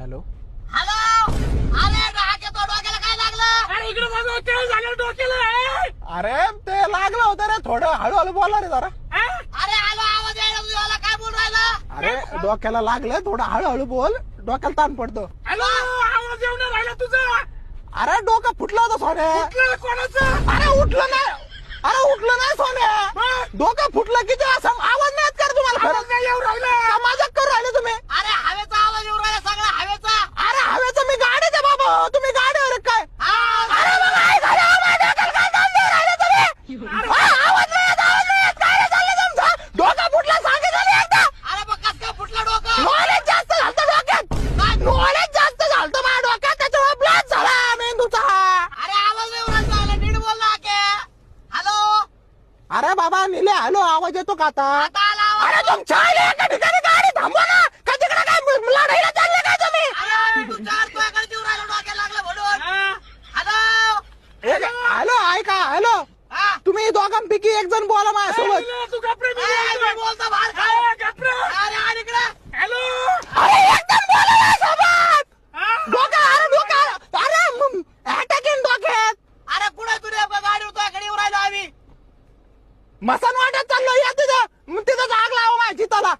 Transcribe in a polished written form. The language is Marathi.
Hello hello. अरे डोक्या तो डोक्याला काय लागलं? अरे इकडे बघ काय झालं डोक्याला अरे ते लागलं होतं रे थोडं हळूहळू बोला रे जरा अरे हॅलो आवाज यायला तुझ्याला काय बोल राहिला? अरे डोक्याला लागलं थोडं हळूहळू बोल डोक्याला ताण पडतो हॅलो आवाज येऊन नाही राहिला तुझा अरे डोकं फुटलं होतं सोने कुठलं कोणाचं अरे उठलं नाही अरे उठलं नाही सोने मग? डोकं फुटलं किती असं आवाज नाही येत का रे तुम्हाला आवाज खरंच नाही येऊन राहिला का मजाक करू राहिले तुम्ही अरे हवेचा आवाज येऊ राहिला सगळा हवेचा. अरे हवेचं मी गाडीत आहे बाबा तुम्ही गाडीवर आहे काय हा. अरे मग काय झालं? माझ्या डोक्याला काय ताण देऊ राहिले तुम्ही? हा, आवाज नाही येत, आवाज नाही येत. काय रे चाललंय तुमचं? डोकं फुटलं सांगितलं नाही एकदा. अरे मग कस काय फुटलं डोकं? नॉलेज जास्त झालतं डोक्यात नॉलेज जास्त झालतं माझ्या डोक्यात त्याच्यामुळे ब्लास्ट झाला मेंदूचा. अरे आवाज नाही येऊ राहिला नीट बोल ना के. हॅलो. अरे बाबा निले हॅलो आवाज येतो का आता आता आला आवाज. अरे तुमच्या आईला एका ठिकाणी गाडी थांबवा ना का तिकडे काय लढाईला चालले काय तुम्ही अरे तू चार तुझ्याकडे येऊ राहिला डोक्याला लागलं म्हणून. हॅलो. हॅलो ऐका हॅलो हा. तुम्ही दोघांपैकी एक जण बोला माझ्यासोबत तू कपडे ए, मी बोलतो बाहेर खाऊ. अरे आणि इकडे. हॅलो अरे एक जण बोला माझ्यासोबत डोकं अरे डोकं अरे अटॅक इन डोक्यात अरे पुढे तुझ्या गाडी तुझ्याकडे येऊ राहिलो आम्ही. मसन वाटत चाललो या तिथं तिथं आग लावा माझी त्याला